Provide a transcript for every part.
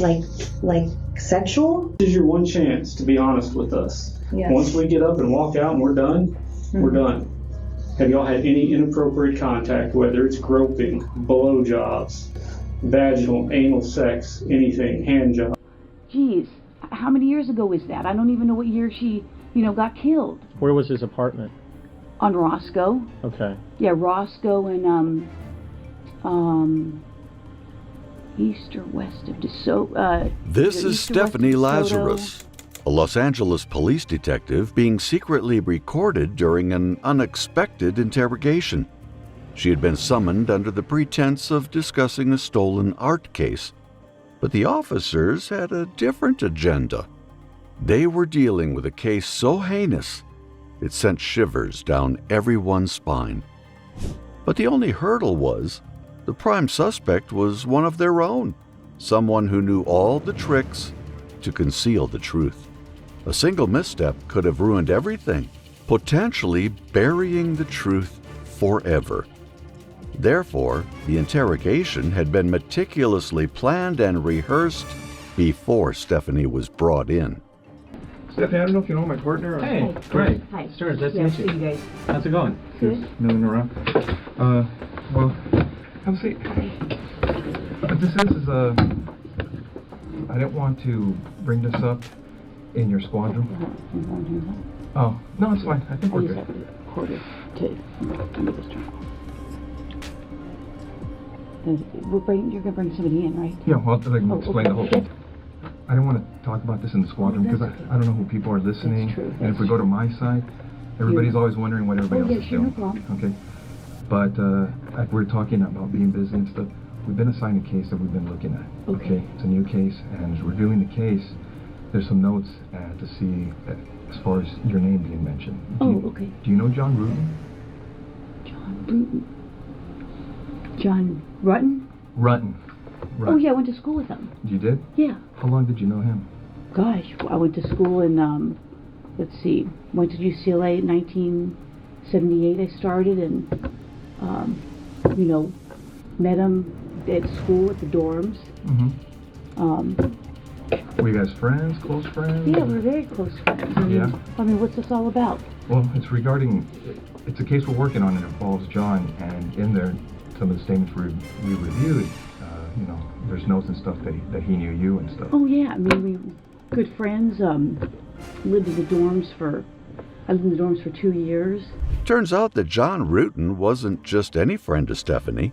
Like sexual? This is your one chance to be honest with us. Yes. Once we get up and walk out and we're done, we're done. Have y'all had any inappropriate contact, whether it's groping, blowjobs, vaginal, anal sex, anything, hand jobs? Geez, how many years ago was that? I don't even know what year she, got killed. Where was his apartment? On Roscoe. Okay. Yeah, Roscoe and east or west of DeSoto. This is Stephanie Lazarus, a Los Angeles police detective being secretly recorded during an unexpected interrogation. She had been summoned under the pretense of discussing a stolen art case, but the officers had a different agenda. They were dealing with a case so heinous, it sent shivers down everyone's spine. But the only hurdle was, the prime suspect was one of their own, someone who knew all the tricks to conceal the truth. A single misstep could have ruined everything, potentially burying the truth forever. Therefore, the interrogation had been meticulously planned and rehearsed before Stephanie was brought in. Stephanie, I don't know if you know my partner. Hey, great. Hi. Stearns, nice to Yeah, meet you. guys. How's it going? Good. Milling around. Well, have a seat. What this is I didn't want to bring this up in your squadron. Oh, no, it's fine. I think we're good. Quarter to let this turn off. You're gonna bring somebody in, right? Yeah, well, I can explain the whole okay. thing. I didn't want to talk about this in the squadron because I don't know who people are listening. That's true. And if we go to my side, everybody's always wondering what everybody else is doing. No problem. Okay. But like we're talking about being busy and stuff. We've been assigned a case that we've been looking at. Okay. It's a new case, and as reviewing the case, there's some notes to see as far as your name being mentioned. Okay. Do you know John Rutten? John Rutten. John Rutten? Rutten. Oh yeah, I went to school with him. You did? Yeah. How long did you know him? Gosh, I went to school in, let's see, went to UCLA in 1978 I started, and, met him at school at the dorms. Were you guys friends, close friends? Yeah, we're very close friends. Yeah? I mean, what's this all about? Well, it's regarding, it's a case we're working on, and it involves John, and in there, some of the statements we reviewed, there's notes and stuff that he knew you and stuff. Oh yeah, I mean, we were good friends, lived in the dorms for 2 years. Turns out that John Rutten wasn't just any friend to Stephanie.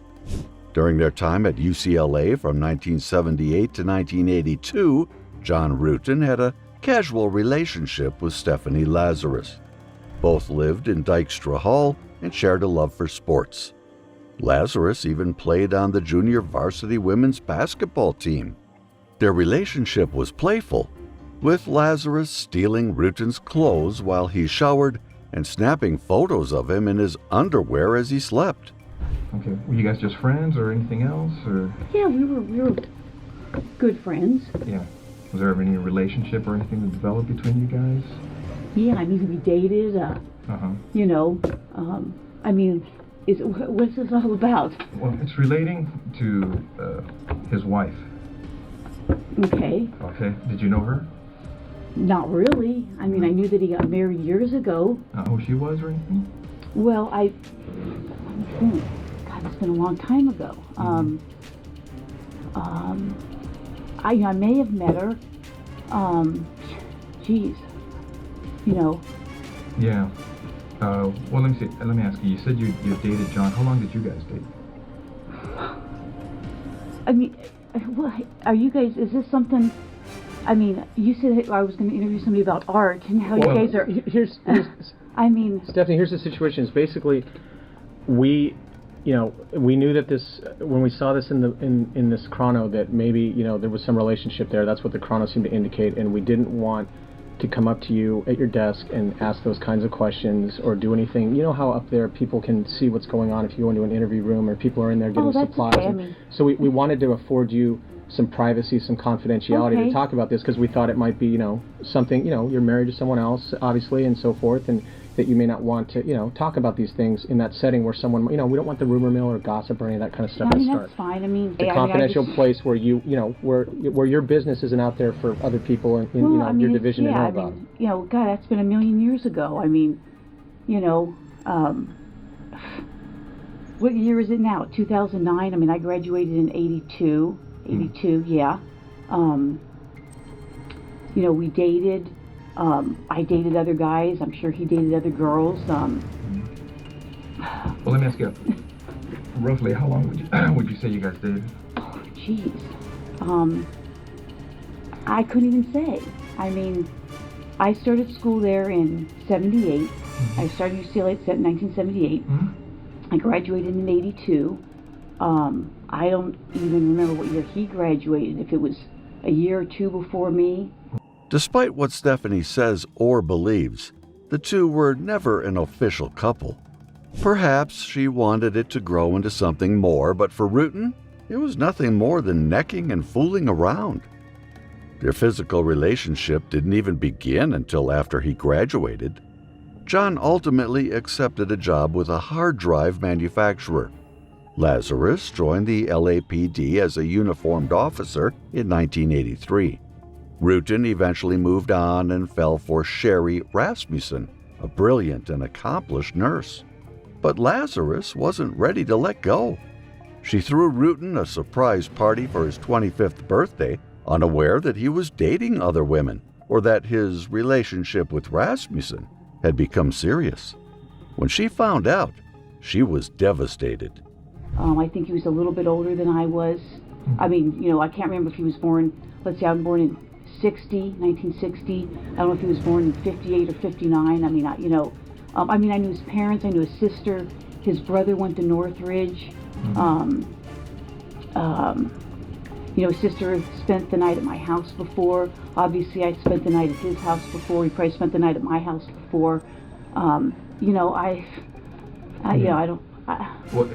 During their time at UCLA from 1978 to 1982, John Rutten had a casual relationship with Stephanie Lazarus. Both lived in Dykstra Hall and shared a love for sports. Lazarus even played on the junior varsity women's basketball team. Their relationship was playful, with Lazarus stealing Rutten's clothes while he showered and snapping photos of him in his underwear as he slept. Okay, were you guys just friends or anything else, or? Yeah, we were good friends. Yeah. Was there ever any relationship or anything that developed between you guys? Yeah, I mean, we dated, I mean, what's this all about? Well, it's relating to his wife. Okay. Okay, did you know her? Not really. I mean, I knew that he got married years ago. Who she was or anything? Well, God, it's been a long time ago. I may have met her. Yeah. Well, let me see. Let me ask you. You said you dated John. How long did you guys date? I mean, are you guys? Is this something? I mean, you said I was going to interview somebody about art, and how you guys are. Here's I mean, Stephanie, here's the situation. Is basically, we knew that this, when we saw this in this chrono, that maybe there was some relationship there. That's what the chrono seemed to indicate, and we didn't want to come up to you at your desk and ask those kinds of questions or do anything. You know how up there people can see what's going on if you go into an interview room or people are in there getting supplies. Okay. So we wanted to afford you some privacy, some confidentiality to talk about this because we thought it might be, something, you're married to someone else, obviously, and so forth, and that you may not want to, talk about these things in that setting where someone, we don't want the rumor mill or gossip or any of that kind of stuff I mean, to start. that's fine. I mean, It's a confidential place where where your business isn't out there for other people in your division to know about. God, that's been a million years ago. I mean, what year is it now? 2009? I mean, I graduated in 82. 82, yeah. We dated. I dated other guys. I'm sure he dated other girls. Well, let me ask you, roughly how long would you say you guys dated? Oh, jeez. I couldn't even say. I mean, I started school there in 78. Mm-hmm. I started UCLA in 1978. Mm-hmm. I graduated in 82. I don't even remember what year he graduated, if it was a year or two before me. Despite what Stephanie says or believes, the two were never an official couple. Perhaps she wanted it to grow into something more, but for Rutan, it was nothing more than necking and fooling around. Their physical relationship didn't even begin until after he graduated. John ultimately accepted a job with a hard drive manufacturer. Lazarus joined the LAPD as a uniformed officer in 1983. Rutan eventually moved on and fell for Sherry Rasmussen, a brilliant and accomplished nurse. But Lazarus wasn't ready to let go. She threw Rutan a surprise party for his 25th birthday, unaware that he was dating other women or that his relationship with Rasmussen had become serious. When she found out, she was devastated. I think he was a little bit older than I was. I mean, I can't remember if he was born, let's say I was born in 1960. I don't know if he was born in 58 or 59. I mean, I knew his parents, I knew his sister. His brother went to Northridge. His sister spent the night at my house before. Obviously, I'd spent the night at his house before. He probably spent the night at my house before. I don't. Well,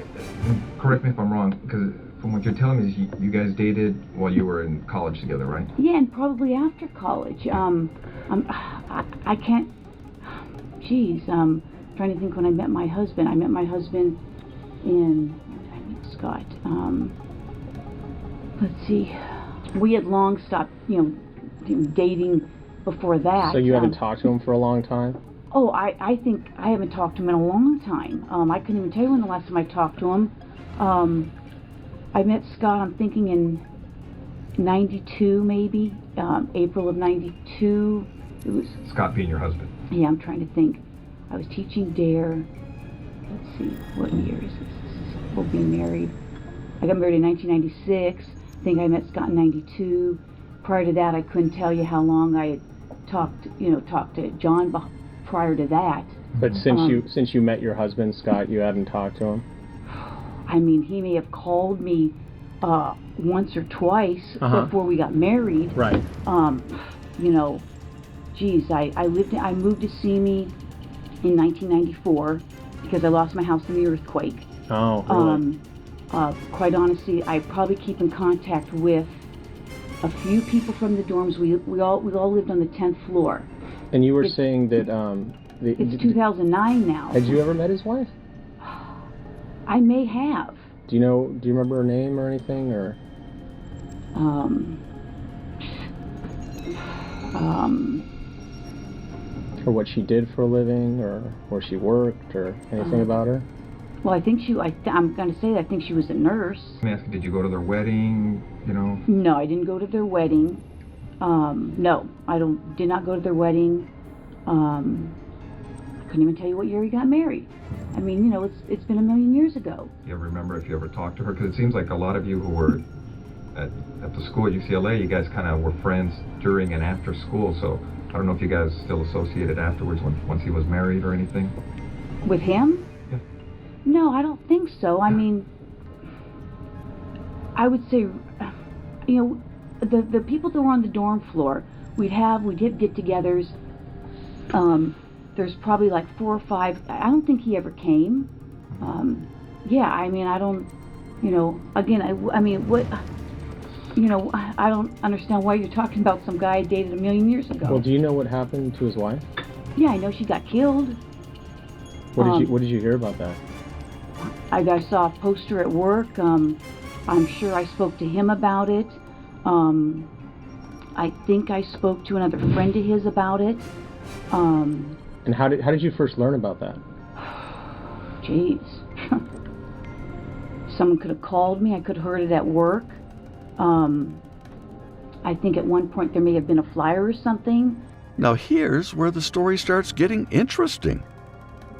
correct me if I'm wrong, because from what you're telling me, you guys dated while you were in college together, right? Yeah, and probably after college. I can't. Geez, trying to think when I met my husband. I met my husband in. When did I meet Scott? Let's see. We had long stopped, dating before that. So you haven't talked to him for a long time? Oh, I think I haven't talked to him in a long time. I couldn't even tell you when the last time I talked to him. I met Scott, I'm thinking in 92 maybe, April of 92. It was Scott being your husband. Yeah, I'm trying to think. I was teaching DARE. Let's see, what year is this? We'll be married. I got married in 1996. I think I met Scott in 92. Prior to that, I couldn't tell you how long I had talked to John prior to that. But since you met your husband, Scott, you haven't talked to him? I mean, he may have called me once or twice before we got married. Right. Geez, I moved to Simi in 1994 because I lost my house in the earthquake. Oh, really? Quite honestly, I probably keep in contact with a few people from the dorms. We all lived on the 10th floor. And you were saying that it's 2009 now. Had you ever met his wife? I may have. Do you remember her name or anything, or? Or what she did for a living, or where she worked, or anything about her? Well, I think I'm going to say that I think she was a nurse. Let me ask you, did you go to their wedding, No, I didn't go to their wedding. No, did not go to their wedding. I couldn't even tell you what year we got married. I mean, it's been a million years ago. You ever remember if you ever talked to her? Because it seems like a lot of you who were at the school at UCLA, you guys kind of were friends during and after school, so I don't know if you guys still associated afterwards once he was married or anything. With him? Yeah. No, I don't think so. I mean, I would say, the people that were on the dorm floor, we did get-togethers. There's probably like 4 or 5. I don't think he ever came. Yeah, I mean, I don't, again, I mean, what, I don't understand why you're talking about some guy I dated a million years ago. Well, do you know what happened to his wife? Yeah, I know she got killed. What did you hear about that? I saw a poster at work. I'm sure I spoke to him about it. I think I spoke to another friend of his about it. And how did you first learn about that? Jeez. Someone could have called me. I could have heard it at work. I think at one point there may have been a flyer or something. Now here's where the story starts getting interesting.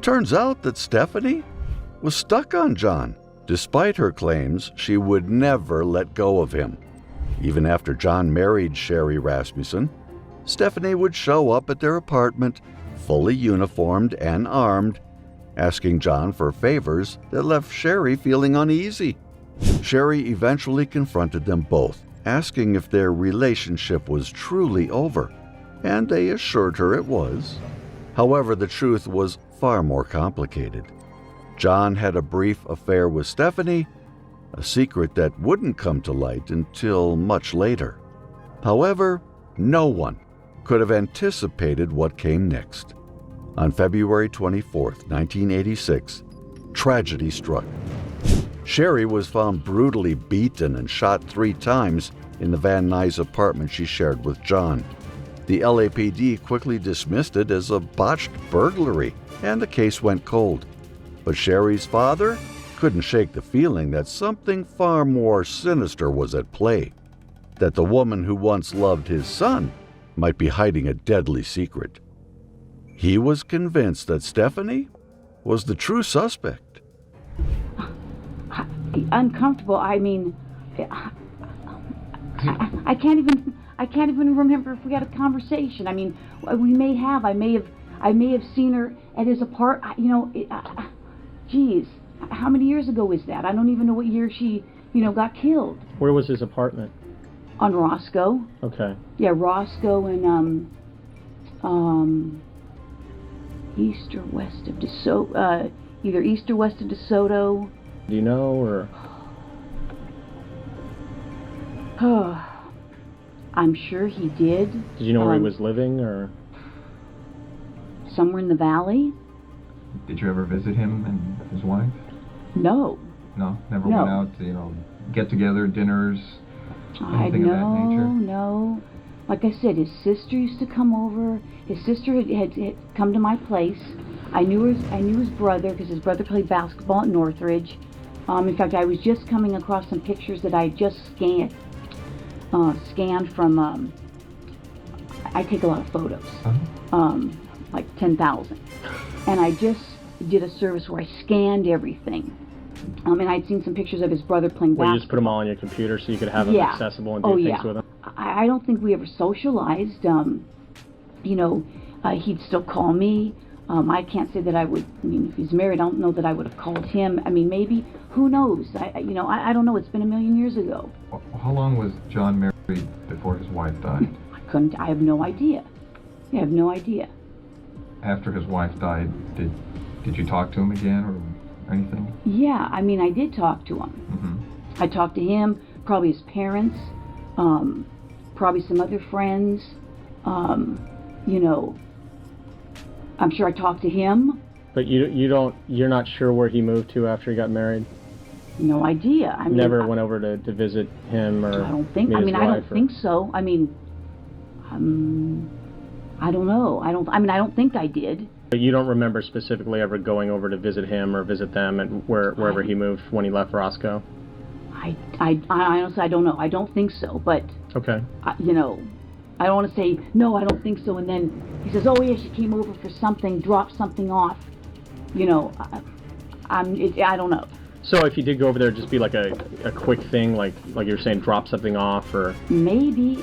Turns out that Stephanie was stuck on John. Despite her claims, she would never let go of him. Even after John married Sherry Rasmussen, Stephanie would show up at their apartment, fully uniformed and armed, asking John for favors that left Sherry feeling uneasy. Sherry eventually confronted them both, asking if their relationship was truly over, and they assured her it was. However, the truth was far more complicated. John had a brief affair with Stephanie, a secret that wouldn't come to light until much later. However, no one could have anticipated what came next. On February 24, 1986, tragedy struck. Sherry was found brutally beaten and shot 3 times in the Van Nuys apartment she shared with John. The LAPD quickly dismissed it as a botched burglary, and the case went cold. But Sherry's father couldn't shake the feeling that something far more sinister was at play, that the woman who once loved his son might be hiding a deadly secret. He was convinced that Stephanie was the true suspect. Uncomfortable. I mean, I can't even remember if we had a conversation. I mean, we may have. I may have seen her at his apartment. You know, geez, how many years ago was that? I don't even know what year she, got killed. Where was his apartment? On Roscoe. Okay. Yeah, Roscoe and east or west of DeSoto. Either east or west of DeSoto. Do you know, or? I'm sure he did. Did you know where he was living, or? Somewhere in the valley. Did you ever visit him and his wife? No. No? Never No. went out to, get together, dinners, anything of that nature? No. Like I said, his sister used to come over. His sister had come to my place. I knew his brother because his brother played basketball at Northridge. In fact, I was just coming across some pictures that I had just scanned from. I take a lot of photos, like 10,000, and I just did a service where I scanned everything. And I'd seen some pictures of his brother playing basketball. Where you just put them all on your computer so you could have them accessible and do things with them? I don't think we ever socialized. He'd still call me. I can't say that I would. I mean, if he's married, I don't know that I would have called him. I mean, maybe. Who knows? I don't know. It's been a million years ago. How long was John married before his wife died? I have no idea. I have no idea. After his wife died, did you talk to him again or anything? Yeah, I mean, I did talk to him. Mm-hmm. I talked to him, probably his parents, probably some other friends. I'm sure I talked to him. But you're not sure where he moved to after he got married? No idea. I mean, never went over to visit him, or I don't think. meet I his mean, I wife, don't think so. I mean, I don't know. I don't think I did. But you don't remember specifically ever going over to visit him or visit them and wherever he moved when he left Roscoe? I honestly, I don't know. I don't think so. But okay. I don't want to say no. I don't think so. And then he says, "Oh yeah, she came over for something, dropped something off." I don't know. So if you did go over there, it'd just be like a quick thing, like you were saying, drop something off, or maybe.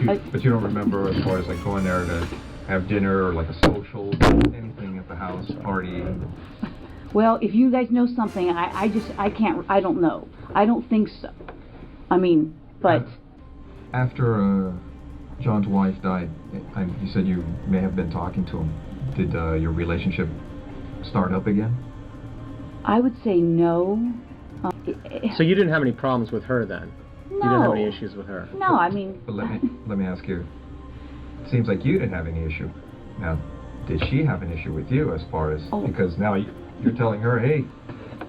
But you don't remember as far as like going there to have dinner or like a social, anything at the house, party? Well, if you guys know something, I can't. I don't know. I don't think so. I mean, but after John's wife died, you said you may have been talking to him. Did your relationship start up again? I would say no. So you didn't have any problems with her then? No. You didn't have any issues with her? No, I mean. But let me ask you. It seems like you didn't have any issue. Now, did she have an issue with you as far as, Oh. because now you're telling her, hey,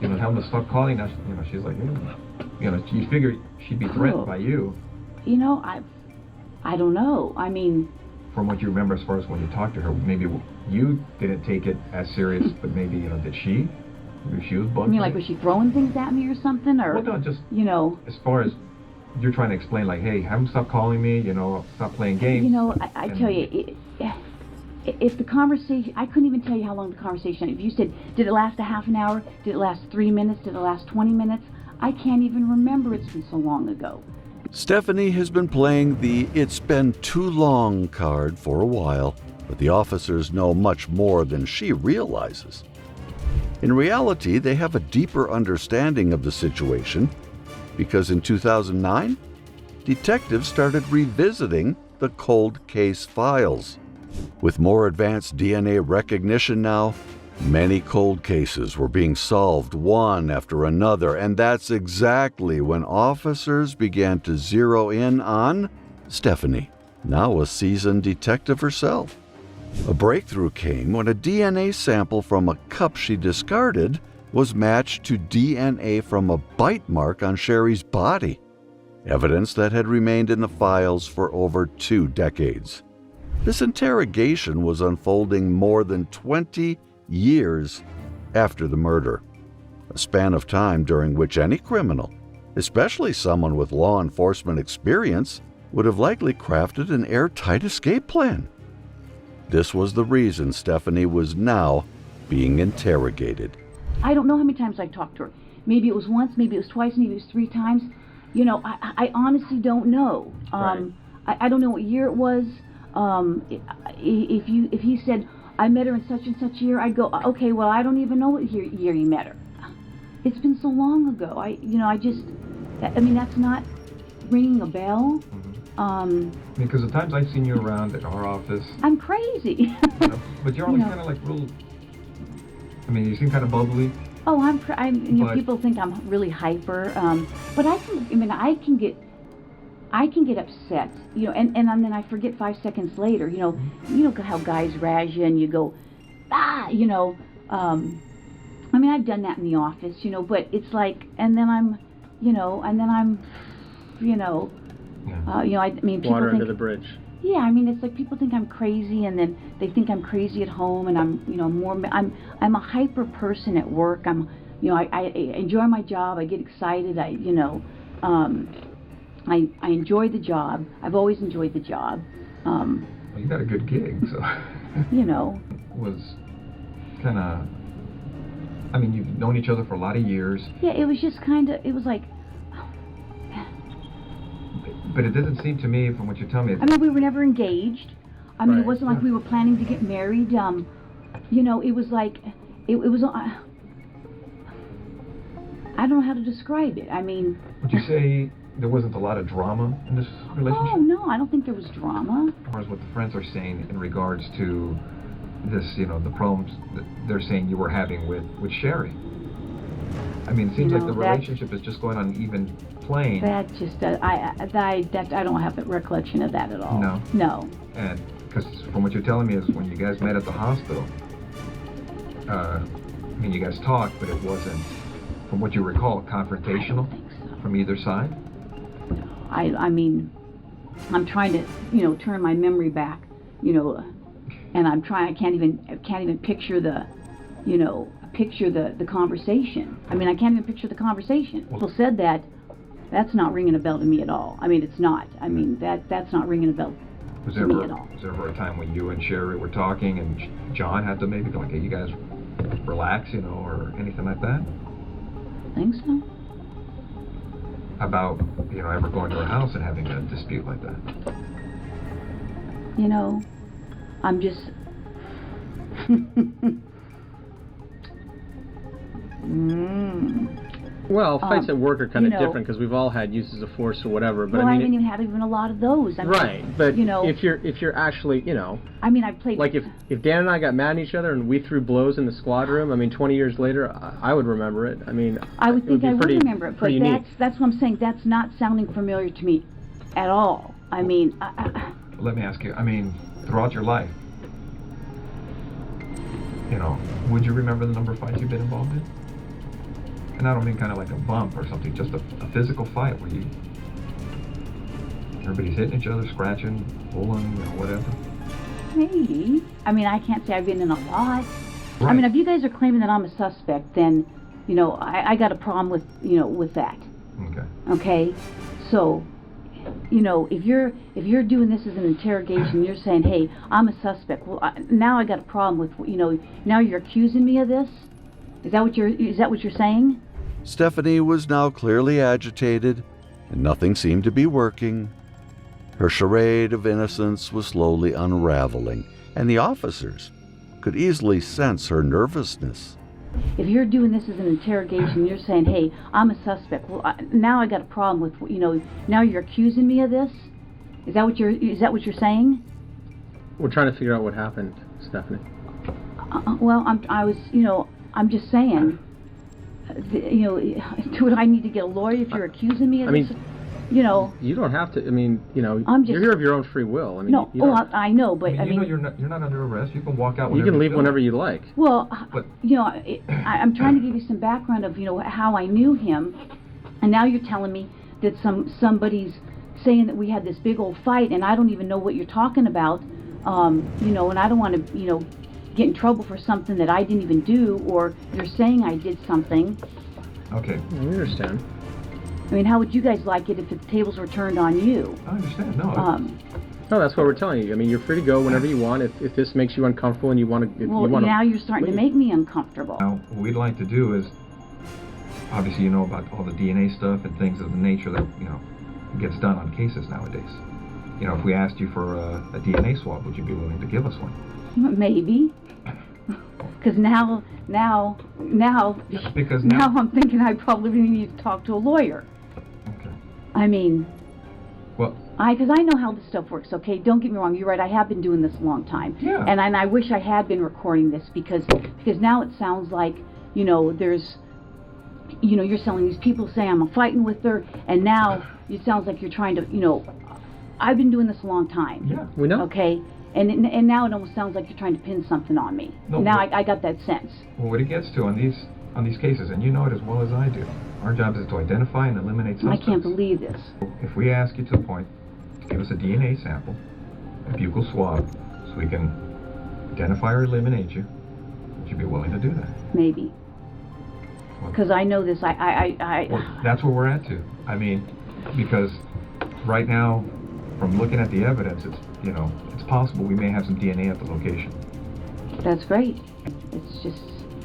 you know, tell them to stop calling. Now, you know, she's like, you know, you figure she'd be threatened Oh. by you. You know, I don't know. I mean, From what you remember as far as when you talked to her, maybe you didn't take it as serious, but maybe, you know, did she? Maybe she was bugging I mean, like, you? was she throwing things at me or something? Or, Well, no, just you know, as far as you're trying to explain, like, hey, have them stop calling me, you know, stop playing games. you know, I And- tell you, if the conversation, I couldn't even tell you how long the conversation, if you said, did it last a half an hour? Did it last 3 minutes? Did it last 20 minutes? I can't even remember. It's been so long ago. Stephanie has been playing the "it's been too long" card for a while, but the officers know much more than she realizes. In reality, they have a deeper understanding of the situation because in 2009, detectives started revisiting the cold case files. With more advanced DNA recognition now, many cold cases were being solved one after another, and that's exactly when officers began to zero in on Stephanie, now a seasoned detective herself. A breakthrough came when a DNA sample from a cup she discarded was matched to DNA from a bite mark on Sherry's body, evidence that had remained in the files for over 2 decades. This interrogation was unfolding more than 20 years after the murder, a span of time during which any criminal, especially someone with law enforcement experience, would have likely crafted an airtight escape plan. This was the reason Stephanie was now being interrogated. I don't know how many times I talked to her. Maybe it was once, maybe it was twice, maybe it was 3 times. You know, I honestly don't know. Right. I don't know what year it was. If he said, I met her in such and such year, I'd go, okay, well, I don't even know what year you met her. It's been so long ago. I mean, that's not ringing a bell. Because the times I've seen you around at our office, I'm crazy. you know, but you're always You know. kind of like real, I mean, you seem kind of bubbly. Oh, you know, But- people think I'm really hyper, but I can get upset, you know, and then I forget 5 seconds later, you know how guys razz you and you go, you know, I mean, I've done that in the office, you know, but it's like, and then I'm, you know, I mean, people Water think, under the bridge. yeah, I mean, it's like people think I'm crazy, and then they think I'm crazy at home, and I'm a hyper person at work. I enjoy my job. I get excited. I enjoy the job. I've always enjoyed the job. Well, you got a good gig, so. You know, Was kind of, I mean, you've known each other for a lot of years, yeah, it was just it was like, but it doesn't seem to me, from what you're telling me, I mean, we were never engaged. I mean, it Right, wasn't like yeah. we were planning to get married. You know, it was like, it was, I don't know how to describe it. I mean, would you say there wasn't a lot of drama in this relationship? oh no, I don't think there was drama. As far as what the friends are saying in regards to this, you know, the problems that they're saying you were having with Sherry. I mean, it seems You like know, the that- relationship is just going on an even plane. That just, I don't have a recollection of that at all. No? No. And because from what you're telling me is when you guys met at the hospital, I mean, you guys talked, but it wasn't, from what you recall, confrontational I don't think so. from either side. I mean, I'm trying to, you know, turn my memory back, you know, and I can't even picture the conversation. I mean, I can't even picture the conversation. People said that's not ringing a bell to me at all. I mean, it's not. I mean, that's not ringing a bell Was to there me ever, at all. was there ever a time when you and Sherry were talking and John had to maybe go like, hey, you guys relax, you know, or anything like that? I think so. About, you know, ever going to her house and having a dispute like that? You know, I'm just. Well, fights at work are kind of you know- different because we've all had uses of force or whatever. But Well, I I mean, haven't even had even a lot of those. I mean, right. But you know, if you're actually, you know, I mean, I played. like if Dan and I got mad at each other and we threw blows in the squad room, I mean, 20 years later, I would remember it. I mean, I would it think be I would pretty- remember it, but pretty neat. that's what I'm saying. That's not sounding familiar to me at all. I mean, Let me ask you, I mean, throughout your life, you know, would you remember the number of fights you've been involved in? And I don't mean kind of like a bump or something, just a physical fight where everybody's hitting each other, scratching, pulling, you know, whatever. Maybe. I mean, I can't say I've been in a lot. I Right. mean, if you guys are claiming that I'm a suspect, then, you know, I got a problem with, you know, with that. Okay. Okay? So, you know, if you're doing this as an interrogation, you're saying, hey, I'm a suspect. Well, now I got a problem with, you know, now you're accusing me of this? Is that what you're saying? Stephanie was now clearly agitated, and nothing seemed to be working. Her charade of innocence was slowly unraveling, and the officers could easily sense her nervousness. If you're doing this as an interrogation, you're saying, hey, I'm a suspect. Well, now I got a problem with, you know, now you're accusing me of this? Is that what you're saying? We're trying to figure out what happened, Stephanie. Well, I'm just saying, you know, do I need to get a lawyer if you're accusing me of this? You know. You don't have to. I mean, you know, you're here of your own free will. I mean, no. I know, but I mean, you're not under arrest. You can walk out. You can leave whenever you like. Well, but, you know, I'm trying to give you some background of, you know, how I knew him, and now you're telling me that somebody's saying that we had this big old fight, and I don't even know what you're talking about. You know, and I don't want to, you know, get in trouble for something that I didn't even do, or you're saying I did something. Okay. We understand. I mean, how would you guys like it if the tables were turned on you? I understand. No. No, that's what we're telling you. I mean, you're free to go whenever you want. If this makes you uncomfortable and you want to, well, now you're starting to make me uncomfortable. Now, what we'd like to do is, obviously, you know about all the DNA stuff and things of the nature that, you know, gets done on cases nowadays. You know, if we asked you for a DNA swab, would you be willing to give us one? Maybe. Because now I'm thinking I probably need to talk to a lawyer. Okay. I mean, well, because I know how this stuff works. Okay, don't get me wrong. You're right. I have been doing this a long time. Yeah. And I wish I had been recording this because now it sounds like, you know, there's, you know, you're selling these people saying I'm fighting with her, and now it sounds like you're trying to, you know, I've been doing this a long time. Yeah. We know. Okay. And now it almost sounds like you're trying to pin something on me. No, now I got that sense. Well, what it gets to on these cases, and you know it as well as I do, our job is to identify and eliminate suspects. I can't believe this. If we ask you to a point to give us a DNA sample, a buccal swab, so we can identify or eliminate you, would you be willing to do that? Maybe. Because I know this. Well, that's where we're at too. I mean, because right now, from looking at the evidence, it's, you know, it's possible we may have some DNA at the location. That's great. It's just,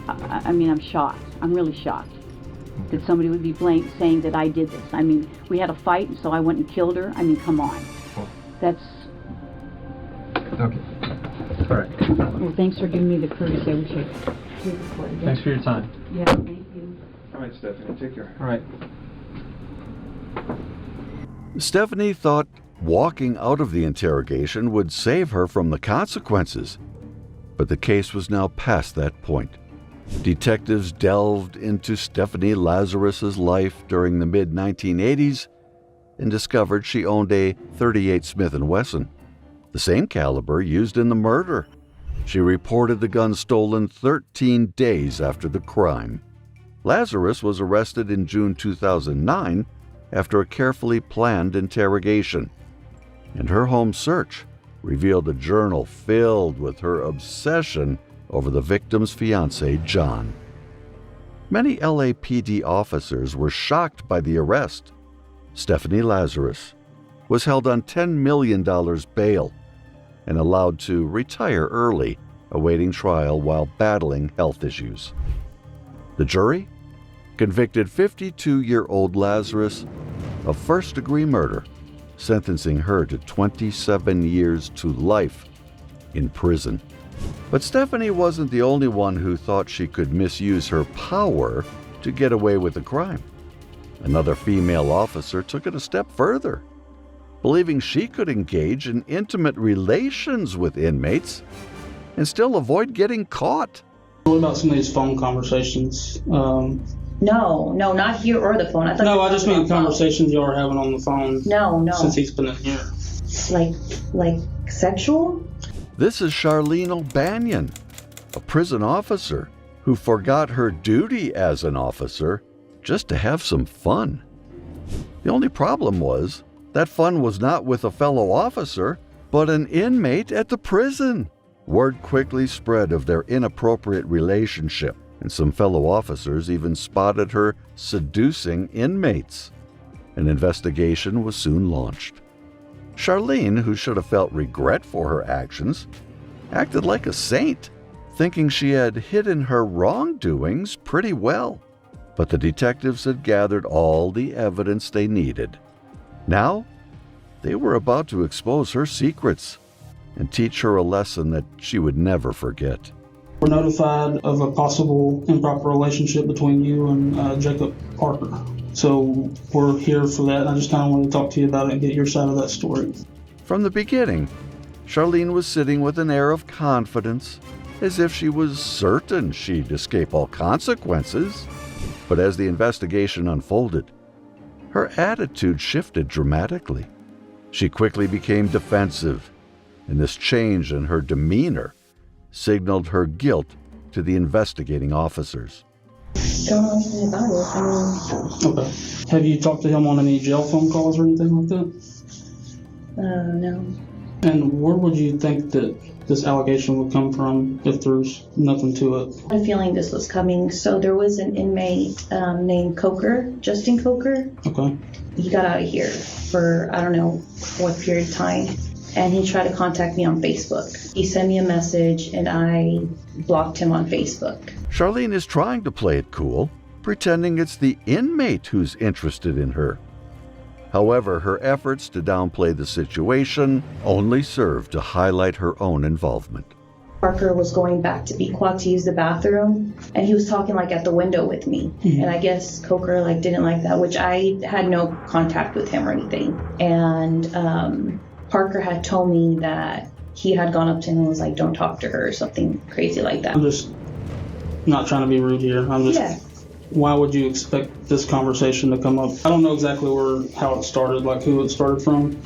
I mean, I'm shocked. I'm really shocked that somebody would be saying that I did this. I mean, we had a fight, so I went and killed her. I mean, come on. Well, That's. okay. All right. Well, thanks for giving me the courtesy. I wish I could record it. Thanks for your time. Yeah, thank you. All right, Stephanie, take care. All right. Stephanie thought walking out of the interrogation would save her from the consequences, but the case was now past that point. Detectives delved into Stephanie Lazarus's life during the mid-1980s and discovered she owned a .38 Smith & Wesson, the same caliber used in the murder. She reported the gun stolen 13 days after the crime. Lazarus was arrested in June 2009 after a carefully planned interrogation, and her home search revealed a journal filled with her obsession over the victim's fiancé, John. Many LAPD officers were shocked by the arrest. Stephanie Lazarus was held on $10 million bail and allowed to retire early, awaiting trial while battling health issues. The jury convicted 52-year-old Lazarus of first-degree murder, sentencing her to 27 years to life in prison. But Stephanie wasn't the only one who thought she could misuse her power to get away with the crime. Another female officer took it a step further, believing she could engage in intimate relations with inmates and still avoid getting caught. What about some of these phone conversations? No, not here or the phone. No, I just mean conversations y'all are having on the phone. No. Since he's been in here. Like sexual? This is Charlene O'Banion, a prison officer who forgot her duty as an officer just to have some fun. The only problem was that fun was not with a fellow officer, but an inmate at the prison. Word quickly spread of their inappropriate relationship, and some fellow officers even spotted her seducing inmates. An investigation was soon launched. Charlene, who should have felt regret for her actions, acted like a saint, thinking she had hidden her wrongdoings pretty well. But the detectives had gathered all the evidence they needed. Now, they were about to expose her secrets and teach her a lesson that she would never forget. We're notified of a possible improper relationship between you and Jacob Parker. So we're here for that, and I just kind of want to talk to you about it and get your side of that story. From the beginning, Charlene was sitting with an air of confidence, as if she was certain she'd escape all consequences. But as the investigation unfolded, her attitude shifted dramatically. She quickly became defensive, and this change in her demeanor signaled her guilt to the investigating officers. Don't know anything about it. Okay. Have you talked to him on any jail phone calls or anything like that? No. And where would you think that this allegation would come from if there's nothing to it? I had a feeling this was coming. So there was an inmate named Coker, Justin Coker. Okay. He got out of here for I don't know what period of time, and he tried to contact me on Facebook. He sent me a message, and I blocked him on Facebook. Charlene is trying to play it cool, pretending it's the inmate who's interested in her. However, her efforts to downplay the situation only serve to highlight her own involvement. Parker was going back to Pequot to use the bathroom, and he was talking like at the window with me. Mm-hmm. And I guess Coker like didn't like that, which I had no contact with him or anything. And Parker had told me that he had gone up to him and was like, "Don't talk to her," or something crazy like that. I'm just not trying to be rude here. I'm just. Yeah. Why would you expect this conversation to come up? I don't know exactly how it started, like who it started from,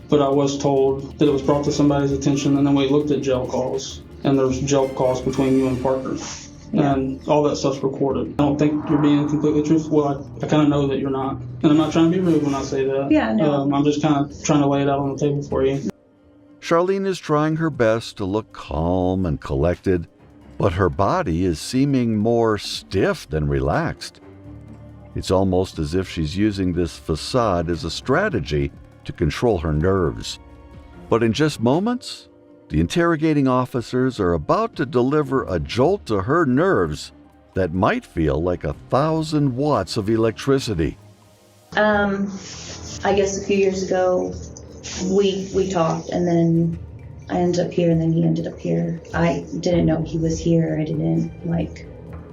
but I was told that it was brought to somebody's attention, and then we looked at jail calls, and there's jail calls between you and Parker, and all that stuff's recorded. I don't think you're being completely truthful. Well, I kind of know that you're not, and I'm not trying to be rude when I say that. Yeah, no. I'm just kind of trying to lay it out on the table for you. Charlene is trying her best to look calm and collected, but her body is seeming more stiff than relaxed. It's almost as if she's using this facade as a strategy to control her nerves. But in just moments, the interrogating officers are about to deliver a jolt to her nerves that might feel like 1,000 watts of electricity. I guess a few years ago, we talked, and then I ended up here, and then he ended up here. I didn't know he was here. It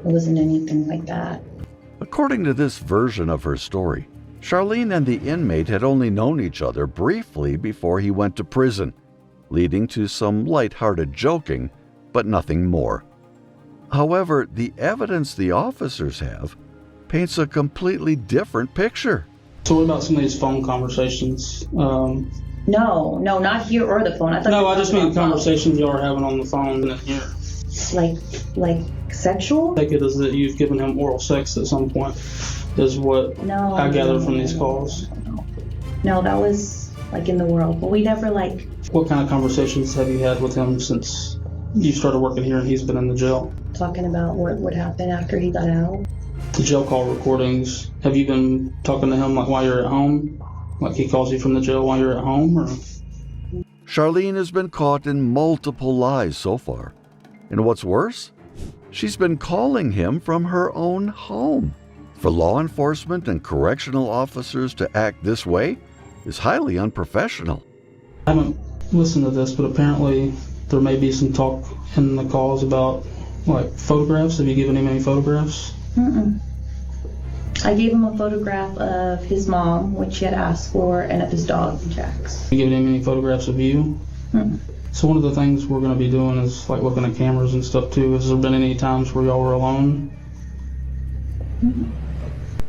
wasn't anything like that. According to this version of her story, Charlene and the inmate had only known each other briefly before he went to prison, leading to some lighthearted joking, but nothing more. However, the evidence the officers have paints a completely different picture. So what about some of these phone conversations? No, not here or the phone. I thought. No, you were I just talking mean about phone. conversations y'all are having on the phone in here. Like sexual? Take it as that you've given him oral sex at some point, is what No. I gather from these calls. No, that was like in the world, but we never like What kind of conversations have you had with him since you started working here and he's been in the jail? talking about what would happen after he got out. The jail call recordings, have you been talking to him like while you're at home? Like he calls you from the jail while you're at home, or? Charlene has been caught in multiple lies so far. And what's worse, she's been calling him from her own home. For law enforcement and correctional officers to act this way is highly unprofessional. I haven't listened to this, but apparently there may be some talk in the calls about like photographs. Have you given him any photographs? Mm-mm. I gave him a photograph of his mom, which he had asked for, and of his dog, Jax. Have you given him any photographs of you? Mm-mm. So one of the things we're going to be doing is like looking at cameras and stuff too. Has there been any times where y'all were alone? Mm-mm.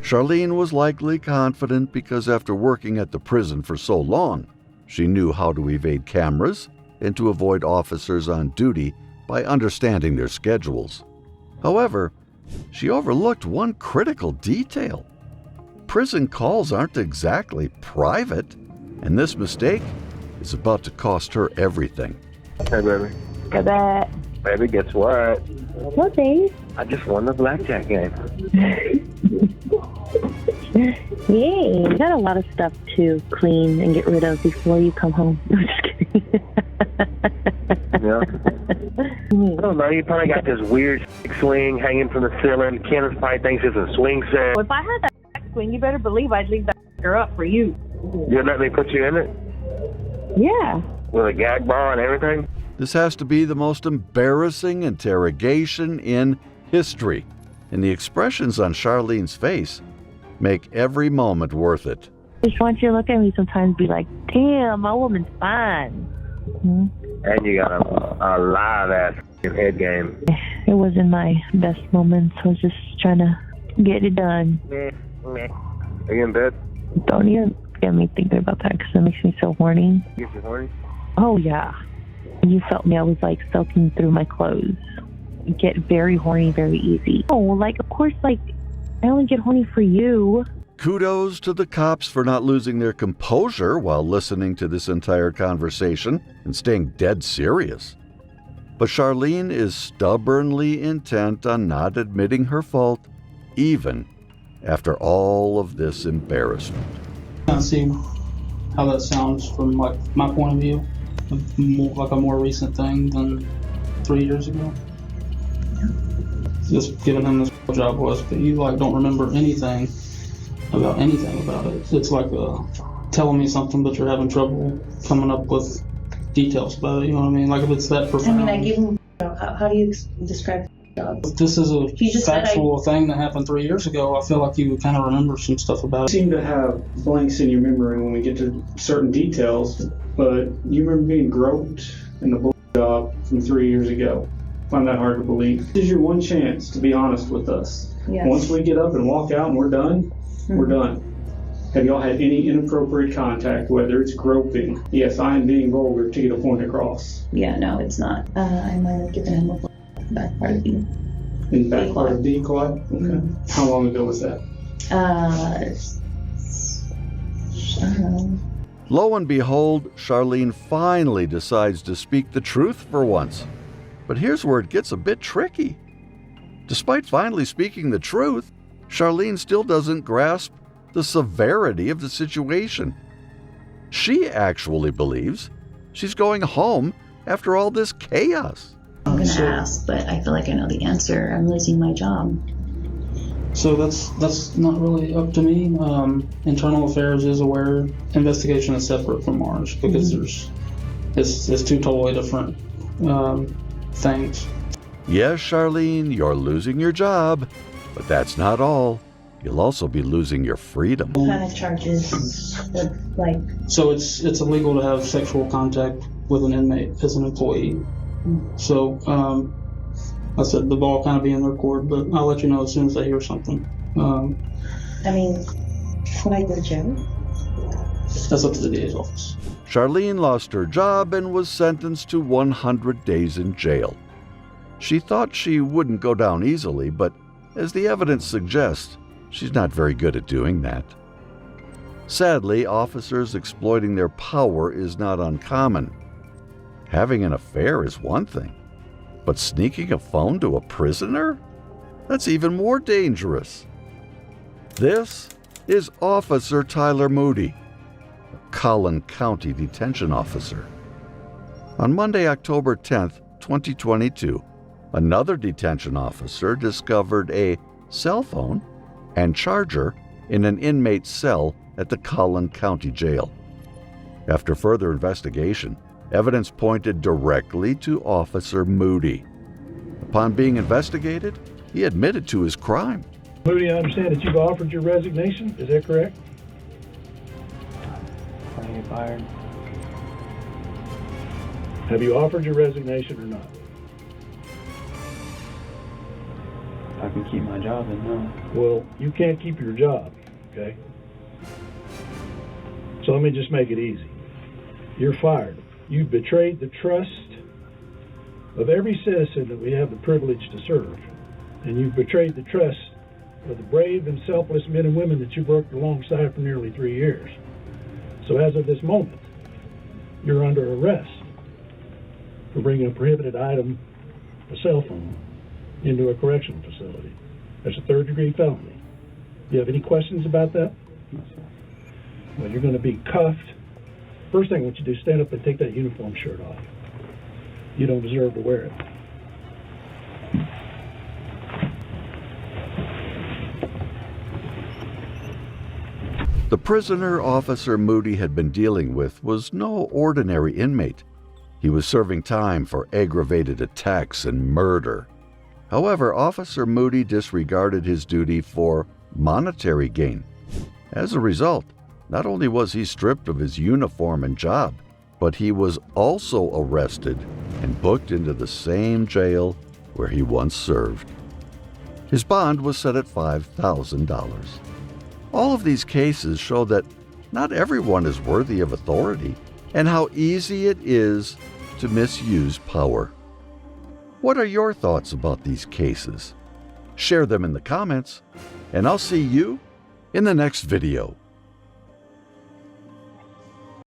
Charlene was likely confident because after working at the prison for so long, she knew how to evade cameras and to avoid officers on duty by understanding their schedules. However, she overlooked one critical detail. Prison calls aren't exactly private, and this mistake is about to cost her everything. Hey, baby. Hey, bet. Baby, guess what? What, babe? I just won the blackjack game. Yay. You got a lot of stuff to clean and get rid of before you come home. I'm just kidding. Yeah. I don't know. You probably got this weird swing hanging from the ceiling. Candace probably thinks it's a swing set. Well, if I had that swing, you better believe I'd leave that up for you. You'd let me put you in it? Yeah. With a gag ball and everything? This has to be the most embarrassing interrogation in history, and the expressions on Charlene's face make every moment worth it. Just want you to look at me sometimes and be like, damn, my woman's fine. Hmm? And you got a live-ass head game. It wasn't my best moments. I was just trying to get it done. Are you in bed? Don't even get me thinking about that because it makes me so horny. Get you horny? Oh, yeah. You felt me. I was like soaking through my clothes. I get very horny very easy. Oh, like, of course, like, I only get horny for you. Kudos to the cops for not losing their composure while listening to this entire conversation and staying dead serious. But Charlene is stubbornly intent on not admitting her fault, even after all of this embarrassment. I see how that sounds from like my point of view, like a more recent thing than 3 years ago. Just giving him this job was, but you like don't remember anything about it. It's like telling me something, but you're having trouble coming up with details about it. You know what I mean? Like if it's that I profound. mean, I give him. How do you describe the job? This is a You just said factual thing that happened 3 years ago. I feel like you would kind of remember some stuff about You it. seem to have blanks in your memory when we get to certain details, but you remember being groped in the bull job from 3 years ago. I find that hard to believe. This is your one chance to be honest with us. Yes. Once we get up and walk out and we're done, we're done. Have y'all had any inappropriate contact, whether it's groping? Yes, I am being vulgar to get a point across. Yeah, no, it's not. I might have given him a back part of you. In the back part of D quad? Okay. Mhm. How long ago was that? I don't know. Lo and behold, Charlene finally decides to speak the truth for once. But here's where it gets a bit tricky. Despite finally speaking the truth, Charlene still doesn't grasp the severity of the situation. She actually believes she's going home after all this chaos. I'm gonna So- ask, but I feel like I know the answer. I'm losing my job. So that's not really up to me. Internal Affairs is aware. Investigation is separate from ours because it's two totally different things. Yes, Charlene, you're losing your job, but that's not all. You'll also be losing your freedom. What kind of charges would, like, So it's illegal to have sexual contact with an inmate as an employee. So I said the ball kind of be in their court, but I'll let you know as soon as I hear something. I mean, would I go to jail? That's up to the DA's office. Charlene lost her job and was sentenced to 100 days in jail. She thought she wouldn't go down easily, but as the evidence suggests, she's not very good at doing that. Sadly, officers exploiting their power is not uncommon. Having an affair is one thing, but sneaking a phone to a prisoner? That's even more dangerous. This is Officer Tyler Moody, a Collin County detention officer. On Monday, October 10th, 2022, another detention officer discovered a cell phone and charger in an inmate's cell at the Collin County Jail. After further investigation, evidence pointed directly to Officer Moody. Upon being investigated, he admitted to his crime. Moody, I understand that you've offered your resignation. Is that correct? I get fired. Have you offered your resignation or not? If I can keep my job, then no. Well, you can't keep your job, okay? So let me just make it easy. You're fired. You've betrayed the trust of every citizen that we have the privilege to serve. And you've betrayed the trust of the brave and selfless men and women that you've worked alongside for nearly 3 years. So as of this moment, you're under arrest for bringing a prohibited item, a cell phone, into a correctional facility. That's a third-degree felony. Do you have any questions about that? Well, you're going to be cuffed. First thing I want you to do is stand up and take that uniform shirt off. You don't deserve to wear it. The prisoner Officer Moody had been dealing with was no ordinary inmate. He was serving time for aggravated attacks and murder. However, Officer Moody disregarded his duty for monetary gain. As a result, not only was he stripped of his uniform and job, but he was also arrested and booked into the same jail where he once served. His bond was set at $5,000. All of these cases show that not everyone is worthy of authority and how easy it is to misuse power. What are your thoughts about these cases? Share them in the comments, and I'll see you in the next video.